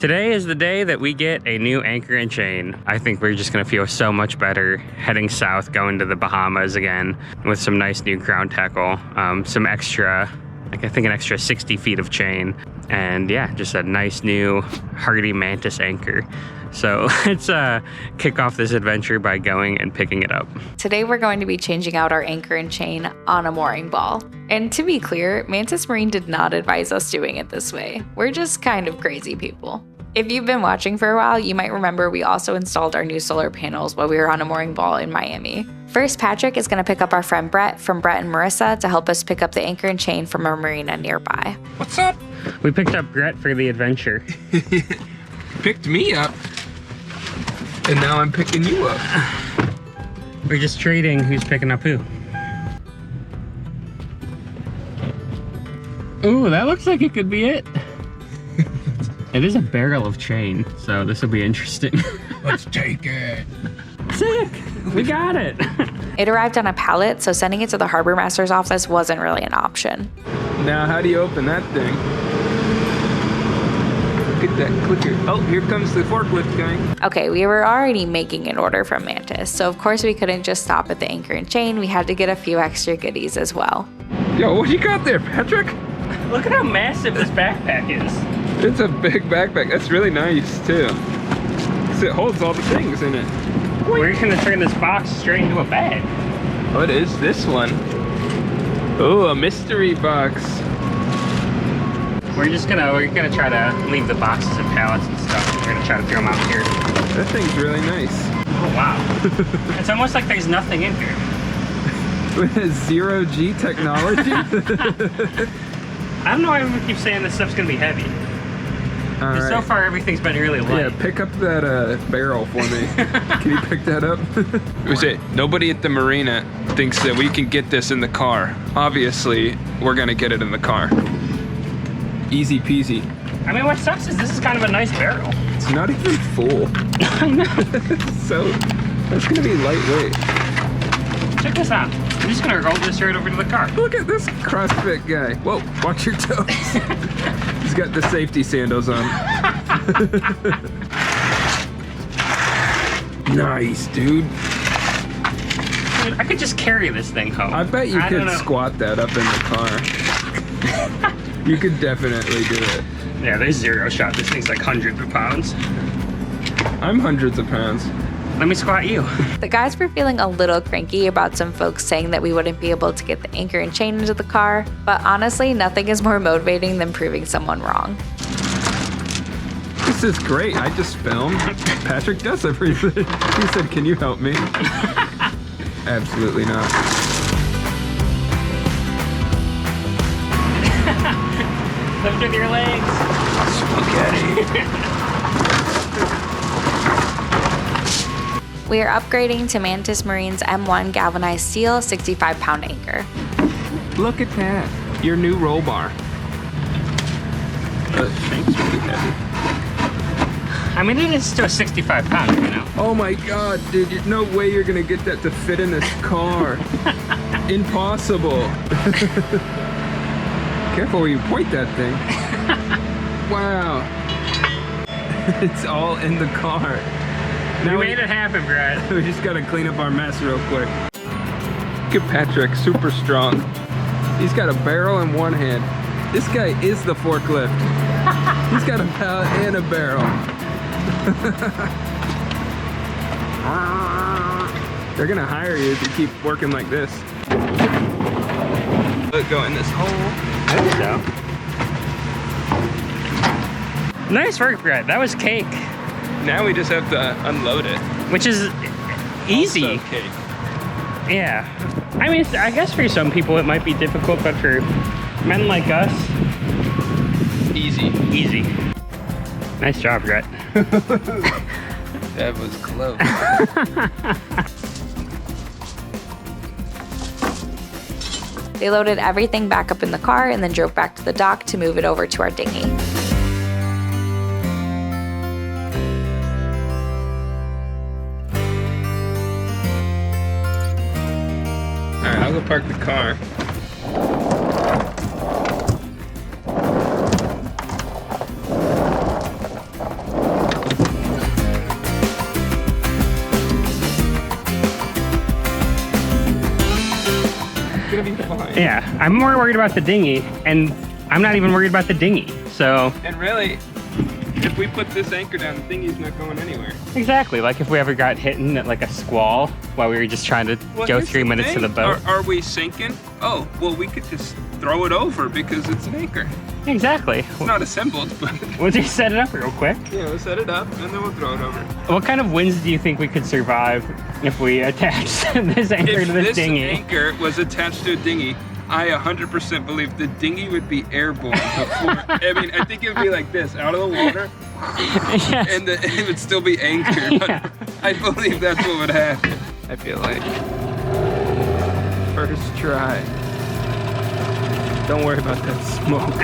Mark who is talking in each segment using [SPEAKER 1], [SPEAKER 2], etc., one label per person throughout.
[SPEAKER 1] Today is the day that we get a new anchor and chain. I think we're just gonna feel so much better heading south, going to the Bahamas again with some nice new ground tackle, some extra, like I think an extra 60 feet of chain, and yeah, just a nice new hardy mantis anchor. So let's kick off this adventure by going and picking it up.
[SPEAKER 2] Today we're going to be changing out our anchor and chain on a mooring ball. And to be clear, Mantis Marine did not advise us doing it this way. We're just kind of crazy people. If you've been watching for a while, you might remember we also installed our new solar panels while we were on a mooring ball in Miami. First, Patrick is going to pick up our friend Bret from Bret and Marissa to help us pick up the anchor and chain from a marina nearby.
[SPEAKER 3] What's up?
[SPEAKER 1] We picked up Bret for the adventure.
[SPEAKER 3] Picked me up. And now I'm picking you up.
[SPEAKER 1] We're just trading who's picking up who. Ooh, that looks like it could be it. It is a barrel of chain, so this will be interesting.
[SPEAKER 3] Let's take it.
[SPEAKER 1] Sick! We got it!
[SPEAKER 2] It arrived on a pallet, so sending it to the harbor master's office wasn't really an option.
[SPEAKER 3] Now, how do you open that thing? Look at that clicker. Oh, here comes the forklift guy.
[SPEAKER 2] Okay, we were already making an order from Mantis, so of course we couldn't just stop at the anchor and chain. We had to get a few extra goodies as well.
[SPEAKER 3] Yo, what you got there, Patrick?
[SPEAKER 1] Look at how massive this backpack is.
[SPEAKER 3] It's a big backpack. That's really nice, too. So it holds all the things in it.
[SPEAKER 1] We're gonna turn this box straight into a bag.
[SPEAKER 3] What is this one? Oh, a mystery box.
[SPEAKER 1] We're gonna try to leave the boxes and pallets and stuff. We're gonna try to throw them out here.
[SPEAKER 3] That thing's really nice.
[SPEAKER 1] Oh wow. It's almost like there's nothing in here.
[SPEAKER 3] Zero G technology?
[SPEAKER 1] I don't know why everyone keeps saying this stuff's gonna be heavy.
[SPEAKER 3] All right.
[SPEAKER 1] So far everything's been really light.
[SPEAKER 3] Yeah, pick up that barrel for me. Can you pick that up? We say nobody at the marina thinks that we can get this in the car. Obviously, we're gonna get it in the car. Easy peasy.
[SPEAKER 1] I mean, what sucks is this is kind of a nice barrel.
[SPEAKER 3] It's not even full.
[SPEAKER 1] I know.
[SPEAKER 3] So, that's gonna be lightweight.
[SPEAKER 1] Check this out. I'm just gonna roll this right over to the car.
[SPEAKER 3] Look at this CrossFit guy. Whoa, watch your toes. He's got the safety sandals on. Nice, dude.
[SPEAKER 1] Dude, I could just carry this thing home.
[SPEAKER 3] I bet you could squat that up in the car. You could definitely do it.
[SPEAKER 1] Yeah, there's zero shot. This thing's like hundreds of pounds.
[SPEAKER 3] I'm hundreds of pounds.
[SPEAKER 1] Let me squat you.
[SPEAKER 2] The guys were feeling a little cranky about some folks saying that we wouldn't be able to get the anchor and chain into the car, but honestly, nothing is more motivating than proving someone wrong.
[SPEAKER 3] This is great. I just filmed. Patrick does everything. He said, "Can you help me?" Absolutely not.
[SPEAKER 1] Lift with your legs.
[SPEAKER 3] Spaghetti.
[SPEAKER 2] We are upgrading to Mantis Marine's M1 galvanized steel 65-pound anchor.
[SPEAKER 3] Look at that. Your new roll bar. The shank's really heavy.
[SPEAKER 1] I mean, it is still 65 pounds, you know?
[SPEAKER 3] Oh my god, dude. There's no way you're gonna get that to fit in this car. Impossible. Careful where you point that thing. Wow. It's all in the car.
[SPEAKER 1] We made it happen, Brad.
[SPEAKER 3] We just gotta clean up our mess real quick. Look at Patrick, super strong. He's got a barrel in one hand. This guy is the forklift. He's got a pallet and a barrel. They're gonna hire you if you keep working like this. Look, go in this hole.
[SPEAKER 1] There you go. Nice work, Brett. That was cake.
[SPEAKER 3] Now we just have to unload it.
[SPEAKER 1] Which is easy.
[SPEAKER 3] Also cake.
[SPEAKER 1] Yeah. I mean, I guess for some people it might be difficult, but for men like us,
[SPEAKER 3] Easy.
[SPEAKER 1] Easy. Nice job, Brett.
[SPEAKER 3] That was close.
[SPEAKER 2] They loaded everything back up in the car and then drove back to the dock to move it over to our dinghy.
[SPEAKER 3] Alright, I'll go park the car. fine.
[SPEAKER 1] Yeah, I'm more worried about the dinghy, and I'm not even worried about the dinghy, so.
[SPEAKER 3] And really, if we put this anchor down, the dinghy's not going anywhere.
[SPEAKER 1] Exactly, like if we ever got hit in like a squall while we were just trying to go 3 minutes to the boat.
[SPEAKER 3] Are we sinking? Oh, well, we could just throw it over because it's an anchor.
[SPEAKER 1] Exactly.
[SPEAKER 3] It's not assembled, but...
[SPEAKER 1] We'll just set it up real quick.
[SPEAKER 3] Yeah, we'll set it up and then we'll throw it over.
[SPEAKER 1] What kind of winds do you think we could survive if we attached this anchor to this dinghy?
[SPEAKER 3] If this anchor was attached to a dinghy, I 100% believe the dinghy would be airborne before. I mean, I think it would be like this, out of the water,
[SPEAKER 1] Yes.
[SPEAKER 3] and it would still be anchored.
[SPEAKER 1] Yeah.
[SPEAKER 3] I believe that's what would happen. I feel like first try. Don't worry about that smoke.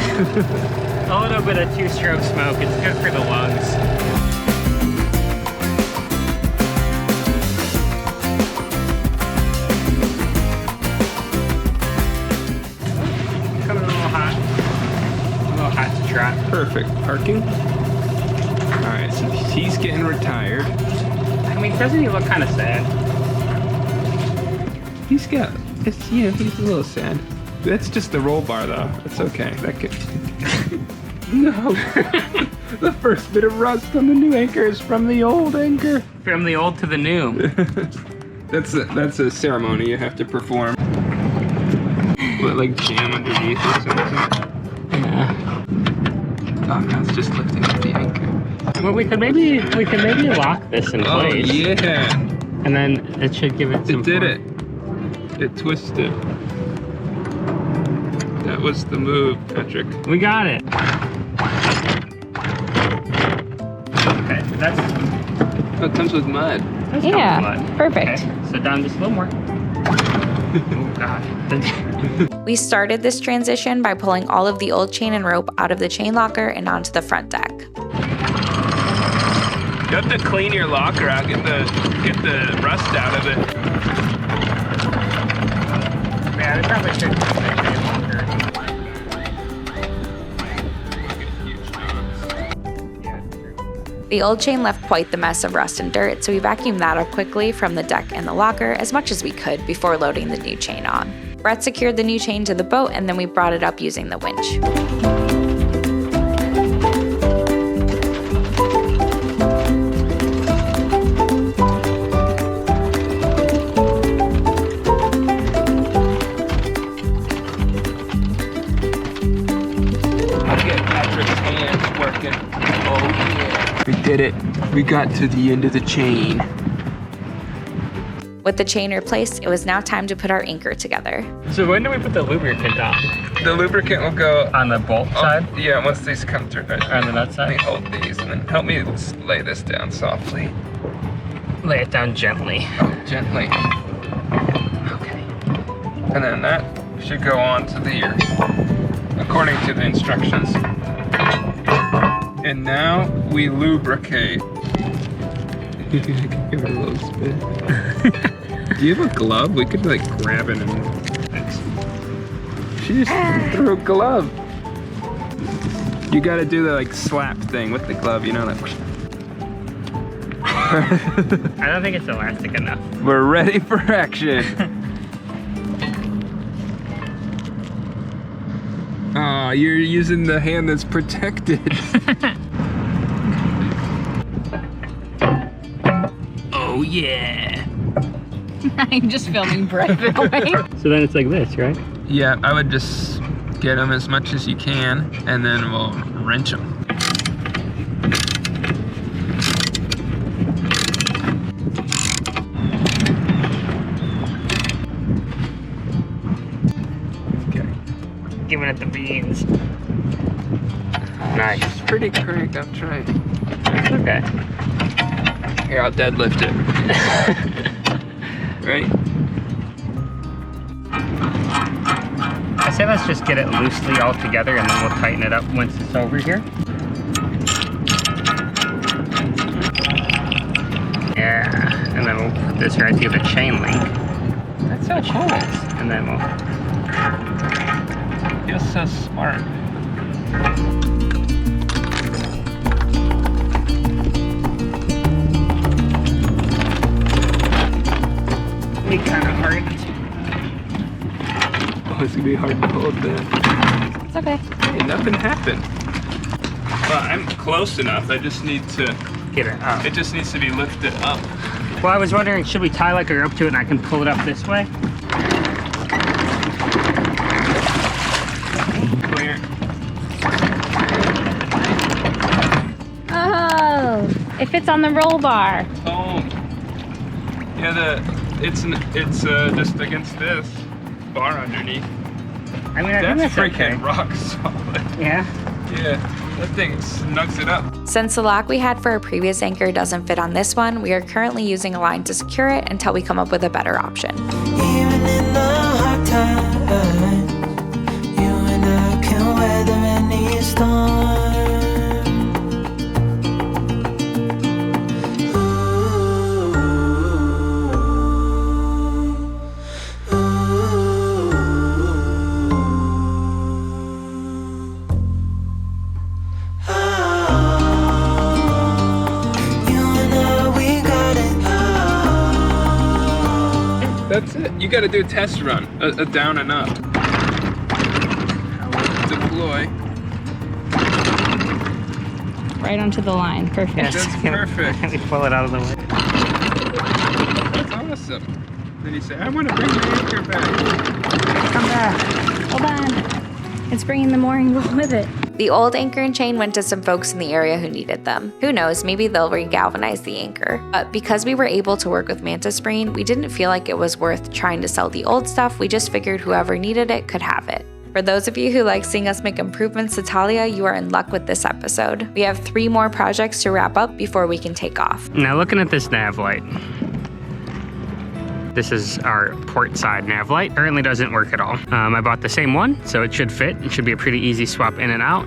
[SPEAKER 1] A little bit of two-stroke smoke, it's good for the lungs. Coming a little hot. A little hot to try.
[SPEAKER 3] Perfect. Parking. All right, so he's getting retired.
[SPEAKER 1] I mean, doesn't he look kind of sad?
[SPEAKER 3] He's got, it's, you know, he's a little sad. That's just the roll bar though. It's okay. That could. No. The first bit of rust on the new anchor is from the old anchor.
[SPEAKER 1] From the old to the new.
[SPEAKER 3] That's a ceremony you have to perform. What, like jam underneath or something?
[SPEAKER 1] Yeah.
[SPEAKER 3] Oh no, it's just lifting up the anchor.
[SPEAKER 1] Well, we could maybe lock this in
[SPEAKER 3] Oh
[SPEAKER 1] place.
[SPEAKER 3] yeah.
[SPEAKER 1] And then it should give it some
[SPEAKER 3] It did
[SPEAKER 1] form.
[SPEAKER 3] it. It twisted. That was the move, Patrick.
[SPEAKER 1] We got it. Okay, that's
[SPEAKER 3] Oh, it comes with mud.
[SPEAKER 2] Yeah,
[SPEAKER 1] mud.
[SPEAKER 2] perfect.
[SPEAKER 1] Okay, so down just a little more. Oh God.
[SPEAKER 2] We started this transition by pulling all of the old chain and rope out of the chain locker and onto the front deck.
[SPEAKER 3] You have to clean your locker out, get the rust out of it.
[SPEAKER 1] Yeah, they probably should.
[SPEAKER 2] The old chain left quite the mess of rust and dirt, so we vacuumed that up quickly from the deck and the locker as much as we could before loading the new chain on. Bret secured the new chain to the boat, and then we brought it up using the winch.
[SPEAKER 3] I'll get Patrick's hands working. Oh yeah. We did it. We got to the end of the chain.
[SPEAKER 2] With the chain replaced, it was now time to put our anchor together.
[SPEAKER 1] So when do we put the lubricant on?
[SPEAKER 3] The lubricant will go
[SPEAKER 1] On the bolt side?
[SPEAKER 3] Yeah, once these come through.
[SPEAKER 1] Or on the nut
[SPEAKER 3] Let me
[SPEAKER 1] side?
[SPEAKER 3] hold these and then help me lay this down softly.
[SPEAKER 1] Lay it down gently.
[SPEAKER 3] Oh, gently.
[SPEAKER 1] Okay.
[SPEAKER 3] And then that should go on to the ear, according to the instructions. And now we lubricate. Give it a little spin. Do you have a glove? We could like grab it and. She just threw a glove. You gotta do the like slap thing with the glove, you know, like.
[SPEAKER 1] I don't think it's elastic enough.
[SPEAKER 3] We're ready for action. Oh, you're using the hand that's protected.
[SPEAKER 1] Oh yeah.
[SPEAKER 2] I'm just filming Bret filming.
[SPEAKER 1] So then it's like this, right?
[SPEAKER 3] Yeah, I would just get them as much as you can, and then we'll wrench them. Okay.
[SPEAKER 1] Giving it the beans. Nice.
[SPEAKER 3] It's pretty cranked, I'm trying.
[SPEAKER 1] It's okay.
[SPEAKER 3] Here, I'll deadlift it. Right?
[SPEAKER 1] I say let's just get it loosely all together and then we'll tighten it up once it's over here. Yeah, and then we'll put this right through the chain link. That's so cool. And then we'll...
[SPEAKER 3] You're so smart.
[SPEAKER 1] Be kind of hard.
[SPEAKER 3] Oh, it's gonna be hard to hold that.
[SPEAKER 2] It's okay.
[SPEAKER 3] Hey, nothing happened. Well, I'm close enough. I just need to
[SPEAKER 1] Get it up.
[SPEAKER 3] It just needs to be lifted up.
[SPEAKER 1] Well, I was wondering, should we tie like a rope to it and I can pull it up this way?
[SPEAKER 3] Clear.
[SPEAKER 4] Oh, it fits on the roll bar.
[SPEAKER 3] Oh. Yeah, it's just against this bar underneath.
[SPEAKER 1] I mean, I think
[SPEAKER 3] That's
[SPEAKER 1] that's
[SPEAKER 3] freaking
[SPEAKER 1] okay.
[SPEAKER 3] rock solid.
[SPEAKER 1] Yeah.
[SPEAKER 3] Yeah, that thing snugs it up.
[SPEAKER 2] Since the lock we had for our previous anchor doesn't fit on this one, we are currently using a line to secure it until we come up with a better option.
[SPEAKER 5] Even in the hard times, you and I can weather any storm.
[SPEAKER 3] That's it. You gotta do a test run, a down and up. Deploy.
[SPEAKER 4] Right onto the line. Perfect.
[SPEAKER 3] That's perfect.
[SPEAKER 1] Let me pull it out of the way.
[SPEAKER 3] That's awesome. Then you say, I want to bring the anchor back.
[SPEAKER 1] Come back.
[SPEAKER 4] Hold on. It's bringing the mooring bowl with it.
[SPEAKER 2] The old anchor and chain went to some folks in the area who needed them. Who knows, maybe they'll re-galvanize the anchor. But because we were able to work with Mantis Marine, we didn't feel like it was worth trying to sell the old stuff. We just figured whoever needed it could have it. For those of you who like seeing us make improvements to Thalia, you are in luck with this episode. We have 3 more projects to wrap up before we can take off.
[SPEAKER 1] Now looking at this nav light. This is our port side nav light. Currently doesn't work at all. I bought the same one, so it should fit. It should be a pretty easy swap in and out.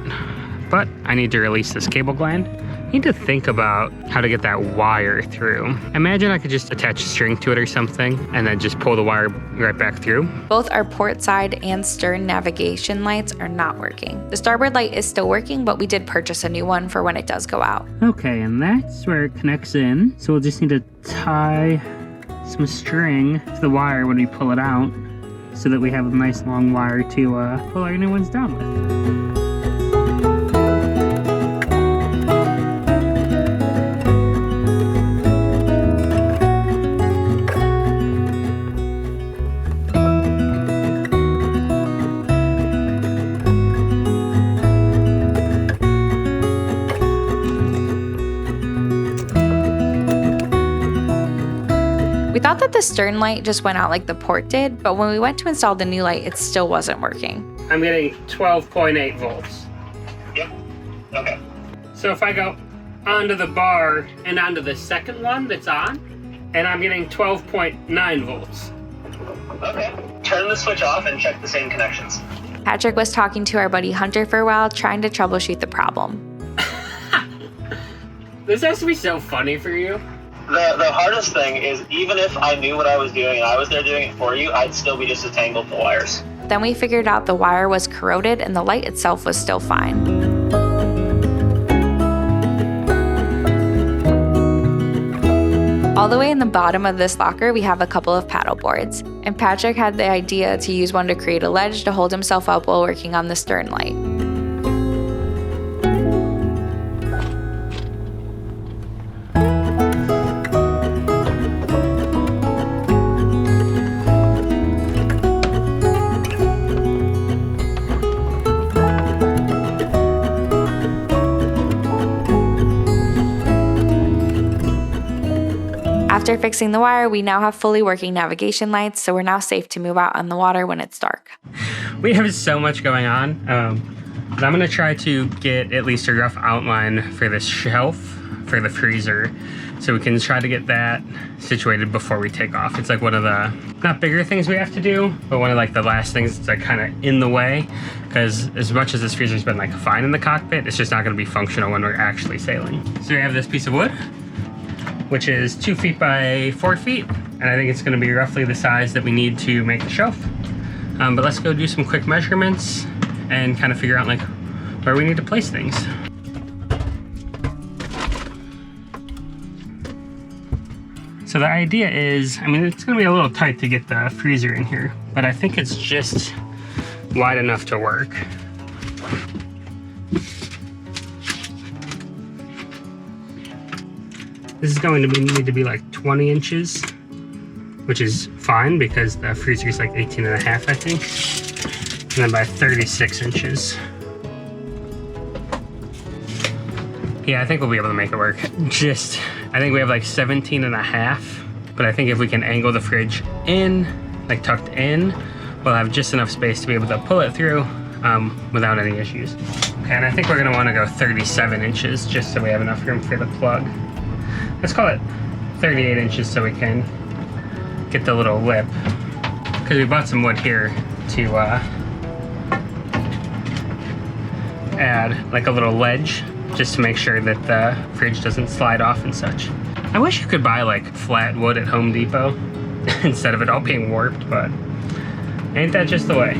[SPEAKER 1] But I need to release this cable gland. I need to think about how to get that wire through. Imagine I could just attach string to it or something and then just pull the wire right back through.
[SPEAKER 2] Both our port side and stern navigation lights are not working. The starboard light is still working, but we did purchase a new one for when it does go out.
[SPEAKER 1] Okay, and that's where it connects in. So we'll just need to tie some string to the wire when we pull it out so that we have a nice long wire to pull our new ones down with.
[SPEAKER 2] We thought that the stern light just went out like the port did, but when we went to install the new light, it still wasn't working.
[SPEAKER 1] I'm getting 12.8 volts.
[SPEAKER 6] Yep. Okay.
[SPEAKER 1] So if I go onto the bar and onto the second one that's on, and I'm getting 12.9 volts.
[SPEAKER 6] Okay. Turn the switch off and check the same connections.
[SPEAKER 2] Patrick was talking to our buddy Hunter for a while, trying to troubleshoot the problem.
[SPEAKER 1] This has to be so funny for you.
[SPEAKER 6] The hardest thing is even if I knew what I was doing and I was there doing it for you, I'd still be disentangled the wires.
[SPEAKER 2] Then we figured out the wire was corroded and the light itself was still fine. All the way in the bottom of this locker, we have a couple of paddle boards, and Patrick had the idea to use one to create a ledge to hold himself up while working on the stern light. After fixing the wire, we now have fully working navigation lights, so we're now safe to move out on the water when it's dark.
[SPEAKER 1] We have so much going on. But I'm gonna try to get at least a rough outline for this shelf for the freezer, so we can try to get that situated before we take off. It's like one of the, not bigger things we have to do, but one of like the last things that's like kind of in the way, because as much as this freezer's been like fine in the cockpit, it's just not gonna be functional when we're actually sailing. So we have this piece of wood, which is 2 feet by 4 feet. And I think it's gonna be roughly the size that we need to make the shelf. But let's go do some quick measurements and kind of figure out like where we need to place things. So the idea is, I mean, it's gonna be a little tight to get the freezer in here, but I think it's just wide enough to work. This is going to need to be like 20 inches, which is fine because the freezer is like 18 and a half, I think. And then by 36 inches. Yeah, I think we'll be able to make it work. I think we have like 17 and a half, but I think if we can angle the fridge in, like tucked in, we'll have just enough space to be able to pull it through without any issues. Okay, and I think we're gonna wanna go 37 inches just so we have enough room for the plug. Let's call it 38 inches so we can get the little lip. Because we bought some wood here to add like a little ledge just to make sure that the fridge doesn't slide off and such. I wish you could buy like flat wood at Home Depot instead of it all being warped, but ain't that just the way?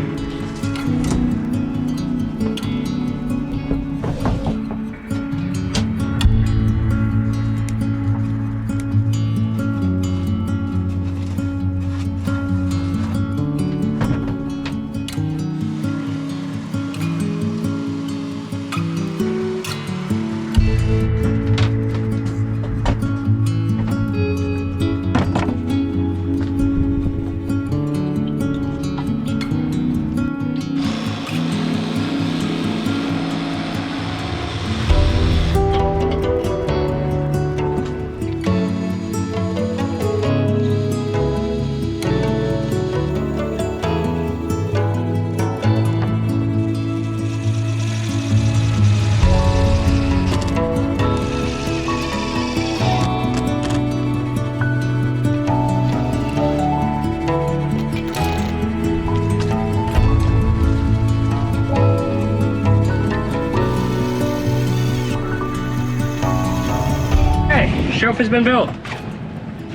[SPEAKER 1] Shelf has been built.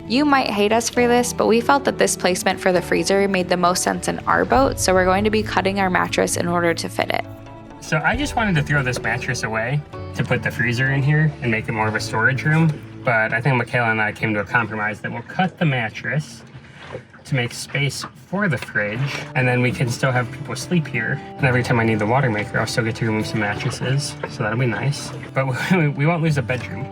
[SPEAKER 2] You might hate us for this, but we felt that this placement for the freezer made the most sense in our boat, so we're going to be cutting our mattress in order to fit it.
[SPEAKER 1] So I just wanted to throw this mattress away to put the freezer in here and make it more of a storage room. But I think Michaela and I came to a compromise that we'll cut the mattress to make space for the fridge, and then we can still have people sleep here. And every time I need the water maker, I'll still get to remove some mattresses, so that'll be nice. But we won't lose a bedroom.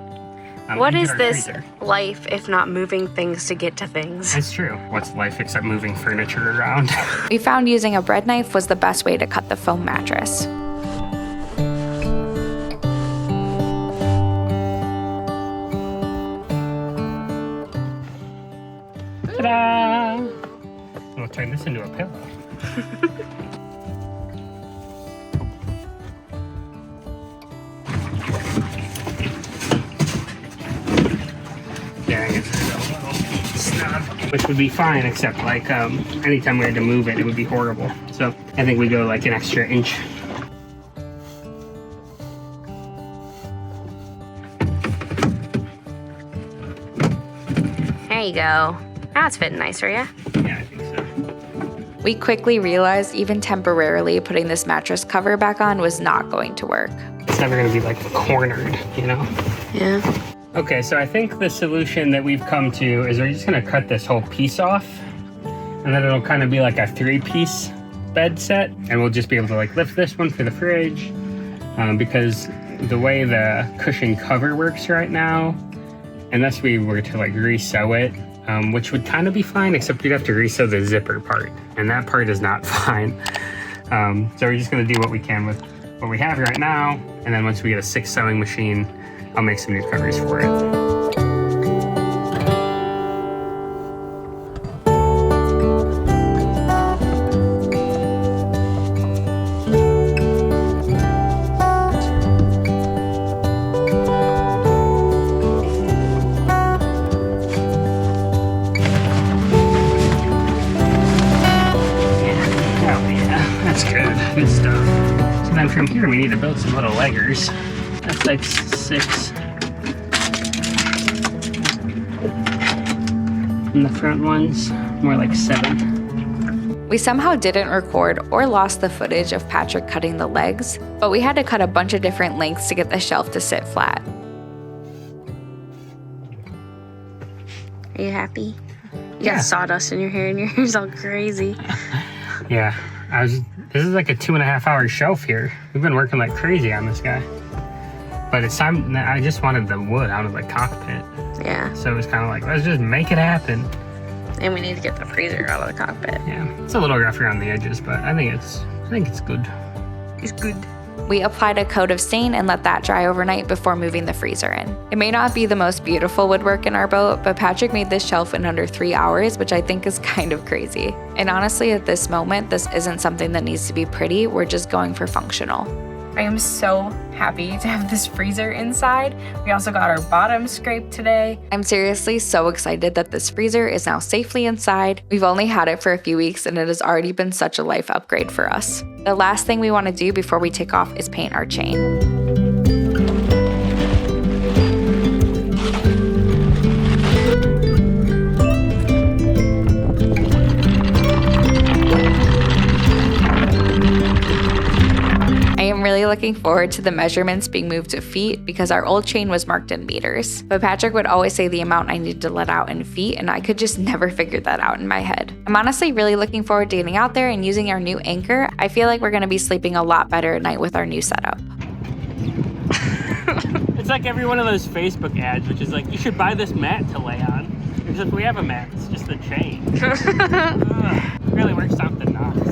[SPEAKER 7] What is this life if not moving things to get to things?
[SPEAKER 1] It's true. What's life except moving furniture around?
[SPEAKER 2] We found using a bread knife was the best way to cut the foam mattress.
[SPEAKER 1] Ta-da! We'll turn this into a pillow. Which would be fine, except like anytime we had to move it, it would be horrible. So I think we go like an extra inch.
[SPEAKER 7] There you go. Now it's fitting nicer, yeah?
[SPEAKER 1] Yeah, I think so.
[SPEAKER 2] We quickly realized even temporarily putting this mattress cover back on was not going to work.
[SPEAKER 1] It's never gonna be like cornered, you know?
[SPEAKER 7] Yeah.
[SPEAKER 1] Okay, so I think the solution that we've come to is we're just gonna cut this whole piece off, and then it'll kind of be like a 3-piece bed set, and we'll just be able to like lift this one for the fridge, because the way the cushion cover works right now, unless we were to like resew it, which would kind of be fine, except we'd have to resew the zipper part, and that part is not fine. So we're just gonna do what we can with what we have right now, and then once we get a 6 sewing machine, I'll make some new covers for it. Good stuff. So then from here we need to build some little leggers. That's like 6. And the front ones, more like 7.
[SPEAKER 2] We somehow didn't record or lost the footage of Patrick cutting the legs, but we had to cut a bunch of different lengths to get the shelf to sit flat.
[SPEAKER 7] Are you happy? You got sawdust in your hair and your hair's all crazy.
[SPEAKER 1] Yeah, I was This is like a 2.5 hour shelf here. We've been working like crazy on this guy. But it's time, I just wanted the wood out of the cockpit.
[SPEAKER 7] Yeah.
[SPEAKER 1] So it was kind of like, let's just make it happen.
[SPEAKER 7] And we need to get the freezer out of the cockpit.
[SPEAKER 1] Yeah, it's a little rough around the edges, but I think it's good.
[SPEAKER 7] It's good.
[SPEAKER 2] We applied a coat of stain and let that dry overnight before moving the freezer in. It may not be the most beautiful woodwork in our boat, but Patrick made this shelf in under 3 hours, which I think is kind of crazy. And honestly, at this moment, this isn't something that needs to be pretty. We're just going for functional.
[SPEAKER 8] I am so happy to have this freezer inside. We also got our bottom scraped today.
[SPEAKER 2] I'm seriously so excited that this freezer is now safely inside. We've only had it for a few weeks and it has already been such a life upgrade for us. The last thing we want to do before we take off is paint our chain. I'm really looking forward to the measurements being moved to feet because our old chain was marked in meters. But Patrick would always say the amount I needed to let out in feet, and I could just never figure that out in my head. I'm honestly really looking forward to getting out there and using our new anchor. I feel like we're going to be sleeping a lot better at night with our new setup.
[SPEAKER 1] It's like every one of those Facebook ads, which is like, you should buy this mat to lay on. Except we have a mat, it's just the chain. Really works out the knots.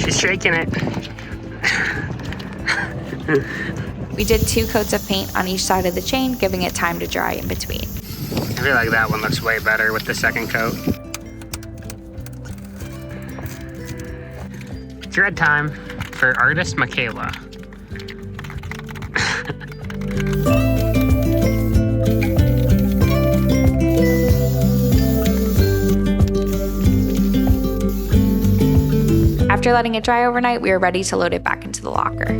[SPEAKER 1] Shaking it.
[SPEAKER 2] We did 2 coats of paint on each side of the chain, giving it time to dry in between.
[SPEAKER 1] I feel like that one looks way better with the second coat. Thread time for artist Michaela.
[SPEAKER 2] After letting it dry overnight, we were ready to load it back into the locker.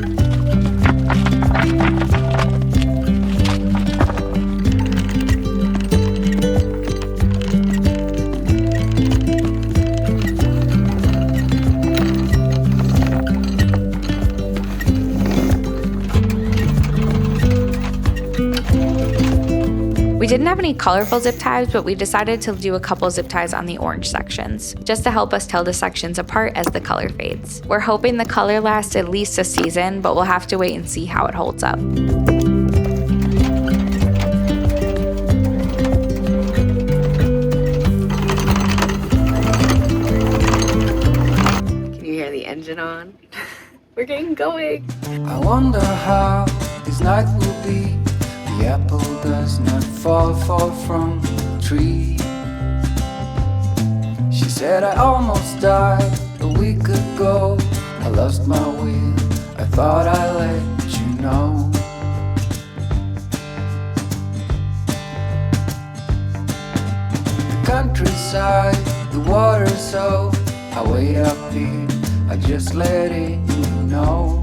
[SPEAKER 2] We didn't have any colorful zip ties, but we decided to do a couple zip ties on the orange sections, just to help us tell the sections apart as the color fades. We're hoping the color lasts at least a season, but we'll have to wait and see how it holds up.
[SPEAKER 7] Can you hear the engine on? We're getting going.
[SPEAKER 5] I wonder how this night will be. The apple does not fall far from the tree. She said I almost died a week ago. I lost my will, I thought I'd let you know. The countryside, the water so I wait up here, I just letting you know.